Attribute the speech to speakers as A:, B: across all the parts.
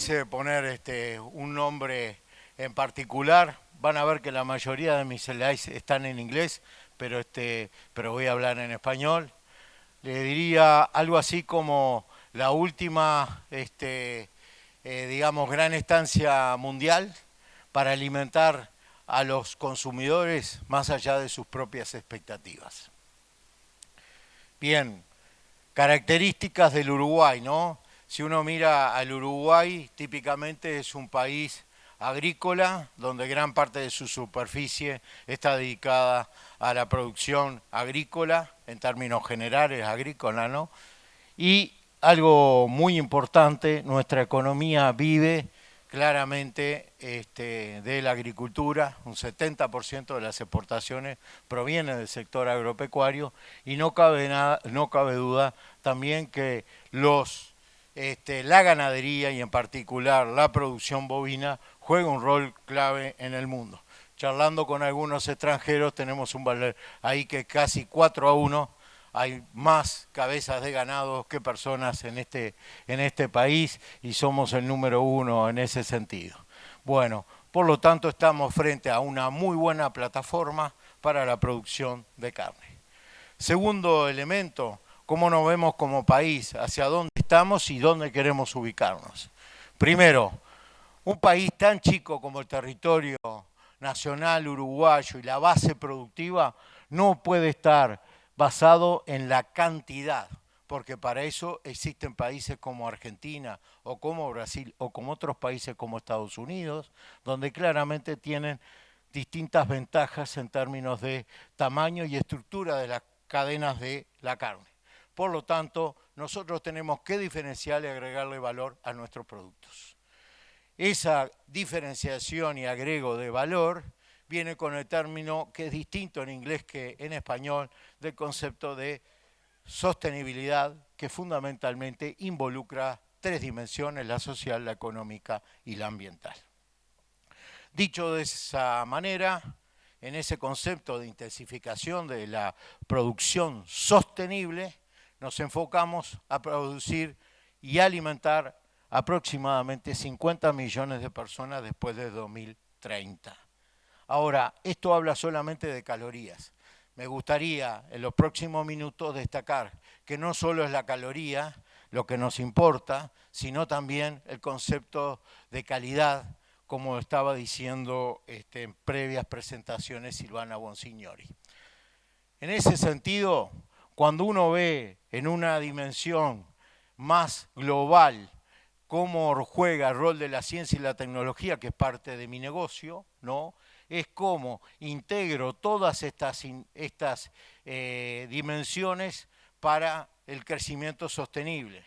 A: quise poner un nombre en particular. Van a ver que la mayoría de mis slides están en inglés, pero voy a hablar en español. Le diría algo así como la última, digamos, gran estancia mundial para alimentar a los consumidores más allá de sus propias expectativas. Bien, características del Uruguay, ¿no? Si uno mira al Uruguay, típicamente es un país agrícola, donde gran parte de su superficie está dedicada a la producción agrícola, en términos generales agrícola, ¿no? Y algo muy importante, nuestra economía vive claramente de la agricultura, un 70% de las exportaciones proviene del sector agropecuario y no cabe duda también que la ganadería y en particular la producción bovina juega un rol clave en el mundo. Charlando con algunos extranjeros tenemos un valor ahí que casi 4-1. Hay más cabezas de ganado que personas en este país y somos el número 1 en ese sentido. Bueno, por lo tanto estamos frente a una muy buena plataforma para la producción de carne. Segundo elemento, cómo nos vemos como país, hacia dónde estamos y dónde queremos ubicarnos. Primero, un país tan chico como el territorio nacional uruguayo y la base productiva no puede estar basado en la cantidad, porque para eso existen países como Argentina o como Brasil o como otros países como Estados Unidos, donde claramente tienen distintas ventajas en términos de tamaño y estructura de las cadenas de la carne. Por lo tanto, nosotros tenemos que diferenciar y agregarle valor a nuestros productos. Esa diferenciación y agrego de valor viene con el término que es distinto en inglés que en español del concepto de sostenibilidad, que fundamentalmente involucra tres dimensiones: la social, la económica y la ambiental. Dicho de esa manera, en ese concepto de intensificación de la producción sostenible, nos enfocamos a producir y alimentar aproximadamente 50 millones de personas después de 2030. Ahora, esto habla solamente de calorías. Me gustaría en los próximos minutos destacar que no solo es la caloría lo que nos importa, sino también el concepto de calidad, como estaba diciendo en previas presentaciones Silvana Bonsignori. En ese sentido, cuando uno ve en una dimensión más global cómo juega el rol de la ciencia y la tecnología, que es parte de mi negocio, ¿no? Es cómo integro todas estas dimensiones para el crecimiento sostenible.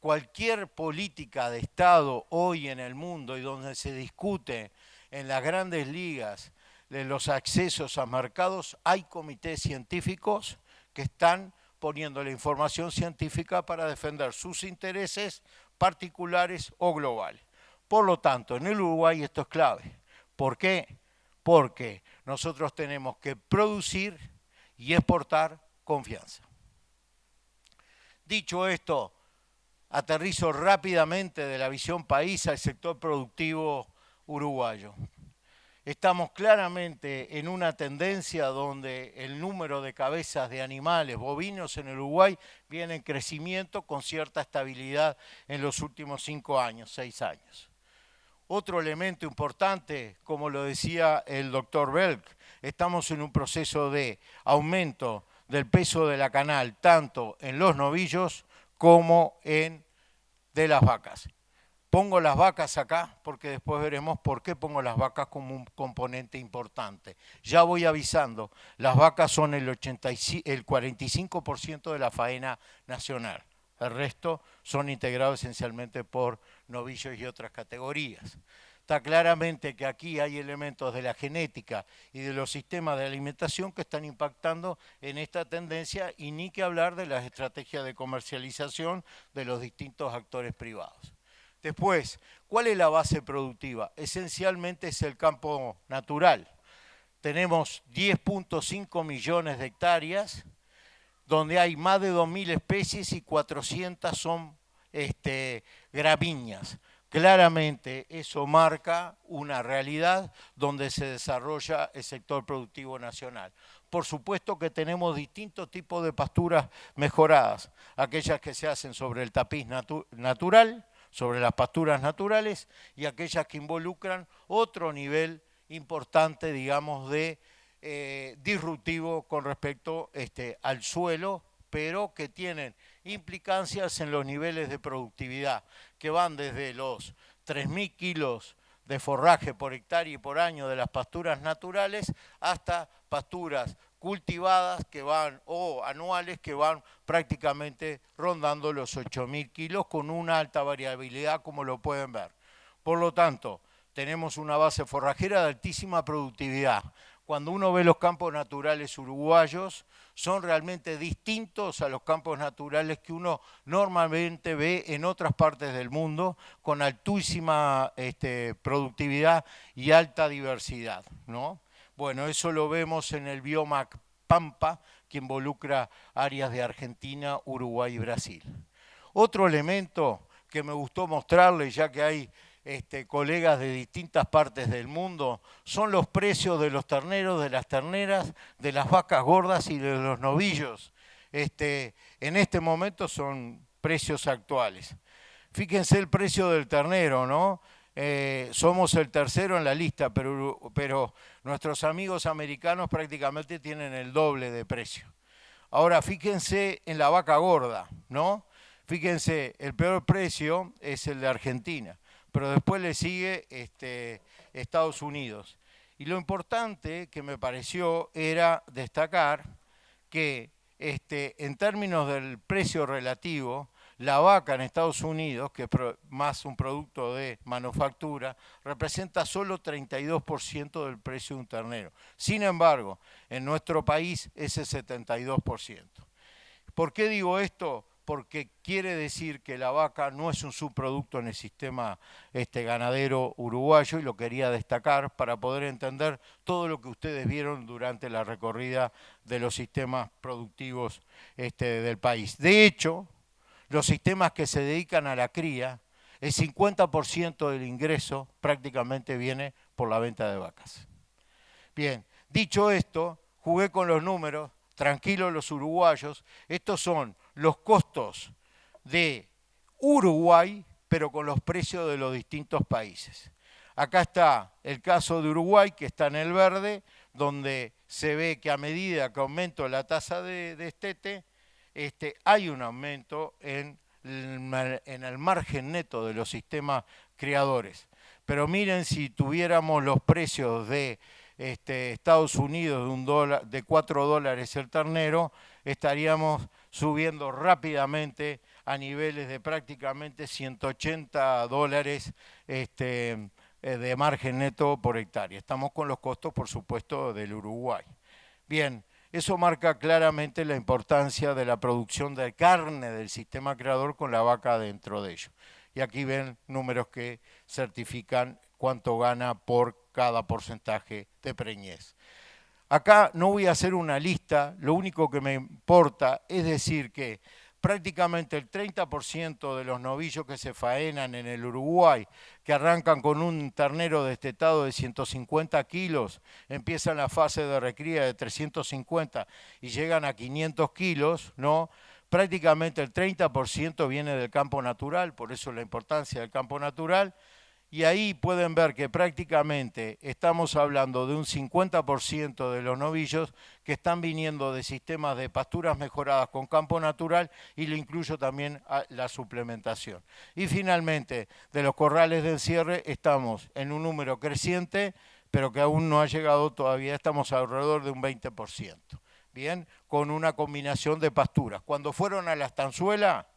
A: Cualquier política de Estado hoy en el mundo y donde se discute en las grandes ligas de los accesos a mercados, hay comités científicos que están poniendo la información científica para defender sus intereses particulares o globales. Por lo tanto, en el Uruguay esto es clave. ¿Por qué? Porque nosotros tenemos que producir y exportar confianza. Dicho esto, aterrizo rápidamente de la visión país al sector productivo uruguayo. Estamos claramente en una tendencia donde el número de cabezas de animales bovinos en el Uruguay viene en crecimiento con cierta estabilidad en los últimos 5 años, 6 años. Otro elemento importante, como lo decía el doctor Belk, estamos en un proceso de aumento del peso de la canal, tanto en los novillos como en de las vacas. Pongo las vacas acá porque después veremos por qué pongo las vacas como un componente importante. Ya voy avisando, las vacas son el 45% de la faena nacional. El resto son integrados esencialmente por novillos y otras categorías. Está claramente que aquí hay elementos de la genética y de los sistemas de alimentación que están impactando en esta tendencia, y ni que hablar de las estrategias de comercialización de los distintos actores privados. Después, ¿cuál es la base productiva? Esencialmente es el campo natural. Tenemos 10.5 millones de hectáreas, donde hay más de 2.000 especies y 400 son gramíneas. Claramente eso marca una realidad donde se desarrolla el sector productivo nacional. Por supuesto que tenemos distintos tipos de pasturas mejoradas, aquellas que se hacen sobre el tapiz natural, sobre las pasturas naturales, y aquellas que involucran otro nivel importante, digamos, de disruptivo con respecto al suelo, pero que tienen implicancias en los niveles de productividad, que van desde los 3.000 kilos de forraje por hectárea y por año de las pasturas naturales hasta pasturas cultivadas que van o anuales que van prácticamente rondando los 8.000 kilos con una alta variabilidad como lo pueden ver. Por lo tanto, tenemos una base forrajera de altísima productividad. Cuando uno ve los campos naturales uruguayos, son realmente distintos a los campos naturales que uno normalmente ve en otras partes del mundo, con altísima productividad y alta diversidad, ¿no? Bueno, eso lo vemos en el bioma Pampa, que involucra áreas de Argentina, Uruguay y Brasil. Otro elemento que me gustó mostrarle, ya que hay colegas de distintas partes del mundo, son los precios de los terneros, de las terneras, de las vacas gordas y de los novillos. En este momento son precios actuales. Fíjense el precio del ternero, ¿no? Somos el tercero en la lista, pero nuestros amigos americanos prácticamente tienen el doble de precio. Ahora, fíjense en la vaca gorda, ¿no? Fíjense, el peor precio es el de Argentina, pero después le sigue Estados Unidos. Y lo importante que me pareció era destacar que en términos del precio relativo, la vaca en Estados Unidos, que es más un producto de manufactura, representa solo 32% del precio de un ternero. Sin embargo, en nuestro país es el 72%. ¿Por qué digo esto? Porque quiere decir que la vaca no es un subproducto en el sistema ganadero uruguayo, y lo quería destacar para poder entender todo lo que ustedes vieron durante la recorrida de los sistemas productivos del país. De hecho, los sistemas que se dedican a la cría, el 50% del ingreso prácticamente viene por la venta de vacas. Bien, dicho esto, jugué con los números, tranquilos los uruguayos, estos son los costos de Uruguay, pero con los precios de los distintos países. Acá está el caso de Uruguay, que está en el verde, donde se ve que a medida que aumenta la tasa de destete, hay un aumento en el margen neto de los sistemas criadores. Pero miren, si tuviéramos los precios de Estados Unidos de $4 el ternero, estaríamos subiendo rápidamente a niveles de prácticamente $180 de margen neto por hectárea. Estamos con los costos, por supuesto, del Uruguay. Bien, eso marca claramente la importancia de la producción de carne del sistema creador con la vaca dentro de ello. Y aquí ven números que certifican cuánto gana por cada porcentaje de preñez. Acá no voy a hacer una lista, lo único que me importa es decir que prácticamente el 30% de los novillos que se faenan en el Uruguay, que arrancan con un ternero destetado de 150 kilos, empiezan la fase de recría de 350 y llegan a 500 kilos, ¿no? Prácticamente el 30% viene del campo natural, por eso la importancia del campo natural. Y ahí pueden ver que prácticamente estamos hablando de un 50% de los novillos que están viniendo de sistemas de pasturas mejoradas con campo natural, y le incluyo también a la suplementación. Y finalmente, de los corrales de encierre estamos en un número creciente, pero que aún no ha llegado todavía, estamos alrededor de un 20%. Bien, con una combinación de pasturas. Cuando fueron a la estanzuela,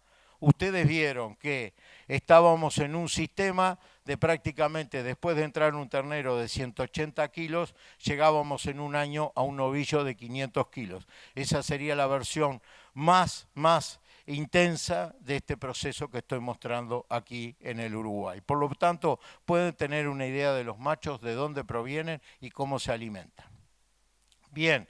A: ustedes vieron que estábamos en un sistema de prácticamente, después de entrar un ternero de 180 kilos, llegábamos en un año a un novillo de 500 kilos. Esa sería la versión más intensa de este proceso que estoy mostrando aquí en el Uruguay. Por lo tanto, pueden tener una idea de los machos, de dónde provienen y cómo se alimentan. Bien,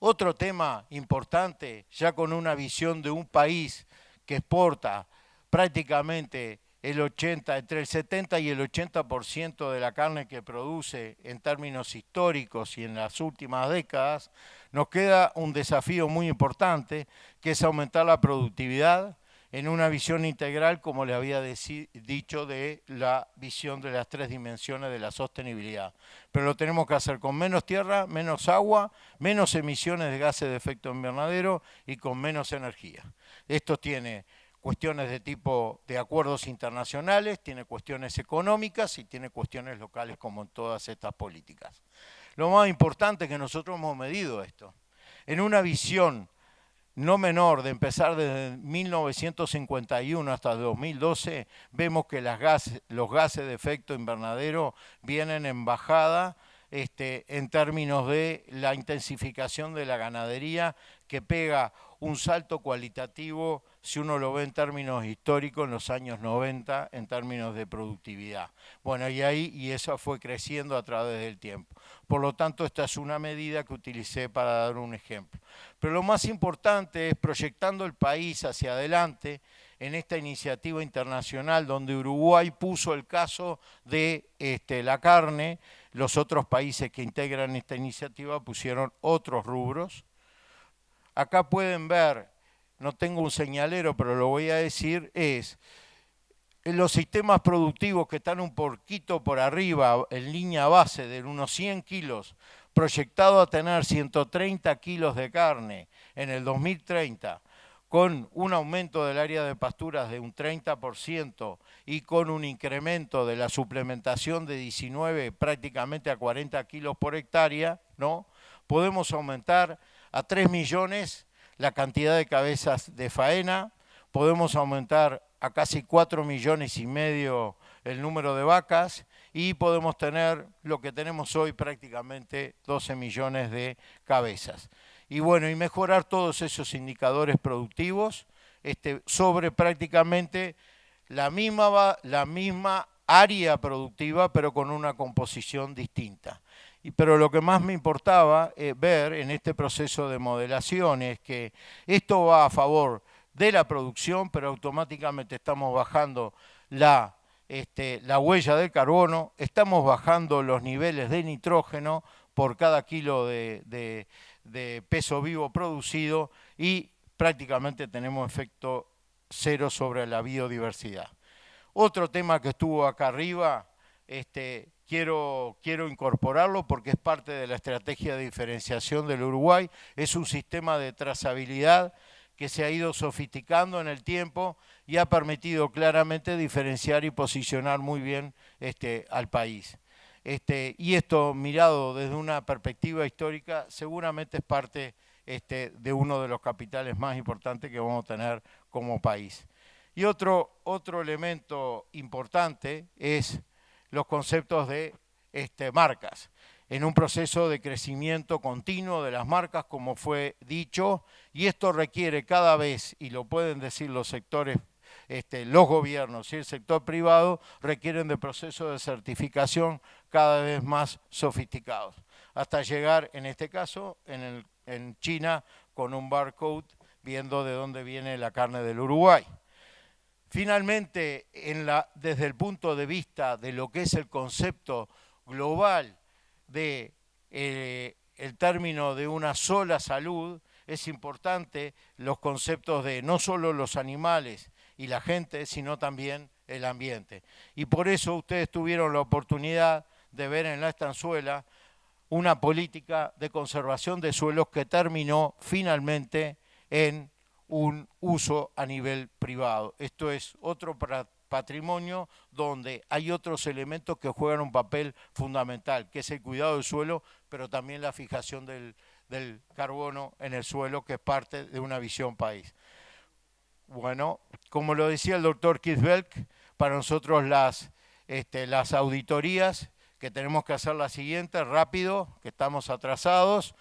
A: otro tema importante, ya con una visión de un país que exporta prácticamente entre el 70 y el 80% de la carne que produce en términos históricos y en las últimas décadas, nos queda un desafío muy importante, que es aumentar la productividad en una visión integral, como le había dicho, de la visión de las tres dimensiones de la sostenibilidad. Pero lo tenemos que hacer con menos tierra, menos agua, menos emisiones de gases de efecto invernadero y con menos energía. Esto tiene cuestiones de tipo de acuerdos internacionales, tiene cuestiones económicas y tiene cuestiones locales, como en todas estas políticas. Lo más importante es que nosotros hemos medido esto. En una visión no menor de empezar desde 1951 hasta 2012, vemos que los gases de efecto invernadero vienen en bajada en términos de la intensificación de la ganadería, que pega un salto cualitativo, si uno lo ve en términos históricos, en los años 90, en términos de productividad. Bueno, y eso fue creciendo a través del tiempo. Por lo tanto, esta es una medida que utilicé para dar un ejemplo. Pero lo más importante es, proyectando el país hacia adelante, en esta iniciativa internacional donde Uruguay puso el caso de la carne, los otros países que integran esta iniciativa pusieron otros rubros. Acá pueden ver, no tengo un señalero, pero lo voy a decir, es los sistemas productivos que están un poquito por arriba, en línea base de unos 100 kilos, proyectado a tener 130 kilos de carne en el 2030, con un aumento del área de pasturas de un 30% y con un incremento de la suplementación de 19 prácticamente a 40 kilos por hectárea, ¿no? Podemos aumentar a 3 millones la cantidad de cabezas de faena, podemos aumentar a casi 4 millones y medio el número de vacas y podemos tener lo que tenemos hoy, prácticamente 12 millones de cabezas. Y bueno, y mejorar todos esos indicadores productivos sobre prácticamente la misma área productiva, pero con una composición distinta. Pero lo que más me importaba ver en este proceso de modelación es que esto va a favor de la producción, pero automáticamente estamos bajando la huella del carbono, estamos bajando los niveles de nitrógeno por cada kilo de peso vivo producido y prácticamente tenemos efecto cero sobre la biodiversidad. Otro tema que estuvo acá arriba, quiero incorporarlo porque es parte de la estrategia de diferenciación del Uruguay, es un sistema de trazabilidad que se ha ido sofisticando en el tiempo y ha permitido claramente diferenciar y posicionar muy bien al país. Y esto, mirado desde una perspectiva histórica, seguramente es parte de uno de los capitales más importantes que vamos a tener como país. Y otro elemento importante es los conceptos de marcas. En un proceso de crecimiento continuo de las marcas, como fue dicho, y esto requiere cada vez, y lo pueden decir los sectores, los gobiernos y el sector privado, requieren de procesos de certificación cada vez más sofisticados, hasta llegar, en este caso, en China, con un barcode, viendo de dónde viene la carne del Uruguay. Finalmente, desde el punto de vista de lo que es el concepto global de el término de una sola salud, es importante los conceptos de no solo los animales y la gente, sino también el ambiente. Y por eso ustedes tuvieron la oportunidad de ver en la estanzuela una política de conservación de suelos que terminó finalmente en un uso a nivel privado. Esto es otro patrimonio donde hay otros elementos que juegan un papel fundamental, que es el cuidado del suelo, pero también la fijación del carbono en el suelo, que es parte de una visión país. Bueno, como lo decía el doctor Keith Belk, para nosotros las auditorías, que tenemos que hacer la siguiente, rápido, que estamos atrasados,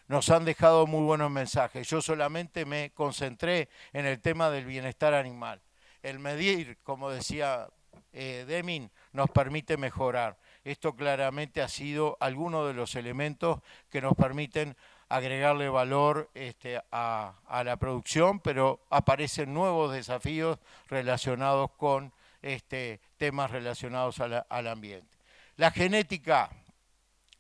A: nos han dejado muy buenos mensajes. Yo solamente me concentré en el tema del bienestar animal. El medir, como decía Deming, nos permite mejorar. Esto claramente ha sido alguno de los elementos que nos permiten agregarle valor a la producción, pero aparecen nuevos desafíos relacionados con temas relacionados al ambiente. La genética,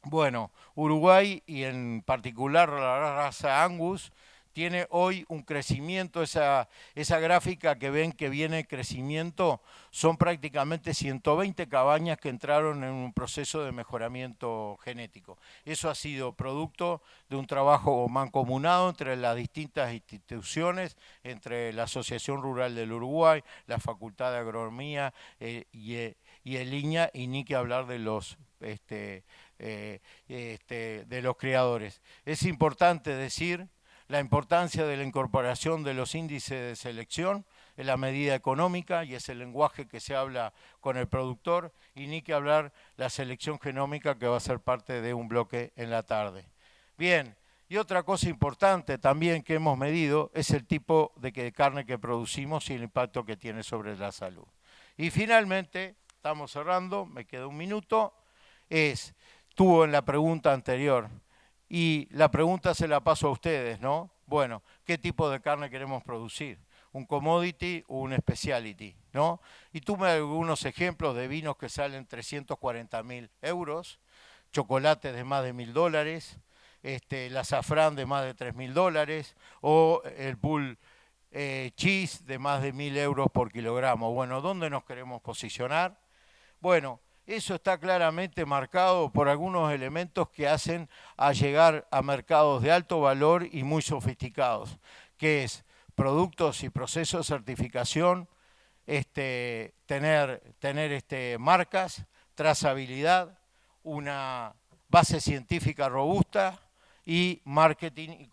A: bueno, Uruguay y en particular la raza Angus tiene hoy un crecimiento, esa gráfica que ven que viene en crecimiento, son prácticamente 120 cabañas que entraron en un proceso de mejoramiento genético. Eso ha sido producto de un trabajo mancomunado entre las distintas instituciones, entre la Asociación Rural del Uruguay, la Facultad de Agronomía y el INIA, y ni que hablar de los de los criadores. Es importante decir la importancia de la incorporación de los índices de selección en la medida económica, y es el lenguaje que se habla con el productor, y ni que hablar la selección genómica, que va a ser parte de un bloque en la tarde. Bien, y otra cosa importante también que hemos medido es el tipo de carne que producimos y el impacto que tiene sobre la salud. Y finalmente, estamos cerrando, me queda un minuto, estuvo en la pregunta anterior, y la pregunta se la paso a ustedes, ¿no? Bueno, ¿qué tipo de carne queremos producir? ¿Un commodity o un specialty? ¿No? Y tuve algunos ejemplos de vinos que salen 340.000 euros, chocolates de más de $1.000, el azafrán de más de $3.000, o el bull cheese de más de 1.000 euros por kilogramo. Bueno, ¿dónde nos queremos posicionar? Bueno, eso está claramente marcado por algunos elementos que hacen a llegar a mercados de alto valor y muy sofisticados, que es productos y procesos de certificación, tener marcas, trazabilidad, una base científica robusta y marketing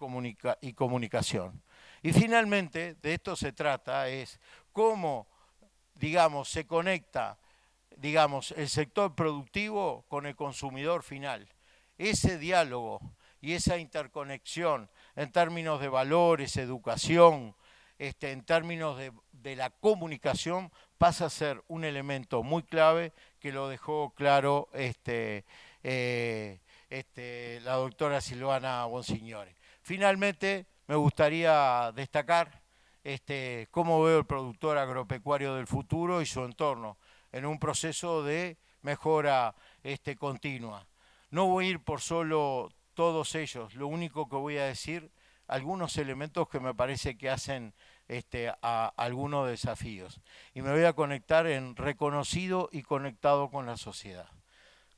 A: y comunicación. Y finalmente, de esto se trata, es cómo, digamos, se conecta el sector productivo con el consumidor final. Ese diálogo y esa interconexión en términos de valores, educación, en términos de la comunicación, pasa a ser un elemento muy clave que lo dejó claro la doctora Silvana Bonsignore. Finalmente, me gustaría destacar cómo veo el productor agropecuario del futuro y su entorno en un proceso de mejora continua. No voy a ir por solo todos ellos, lo único que voy a decir, algunos elementos que me parece que hacen a algunos desafíos. Y me voy a conectar en reconocido y conectado con la sociedad.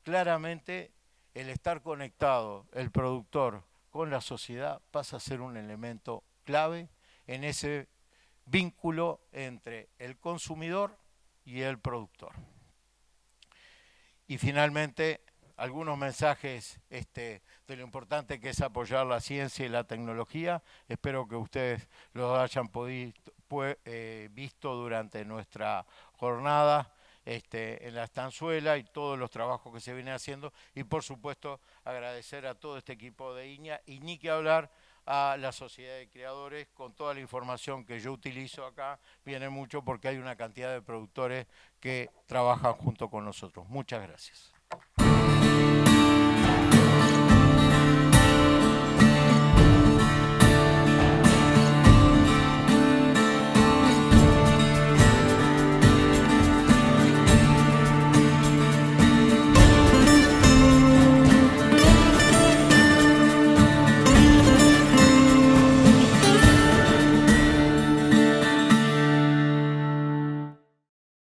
A: Claramente, el estar conectado, el productor, con la sociedad pasa a ser un elemento clave en ese vínculo entre el consumidor y el productor. Y finalmente, algunos mensajes de lo importante que es apoyar la ciencia y la tecnología. Espero que ustedes los hayan visto durante nuestra jornada en la estanzuela y todos los trabajos que se vienen haciendo. Y por supuesto, agradecer a todo este equipo de INIA y ni que hablar a la sociedad de creadores. Con toda la información que yo utilizo acá, viene mucho porque hay una cantidad de productores que trabajan junto con nosotros. Muchas gracias.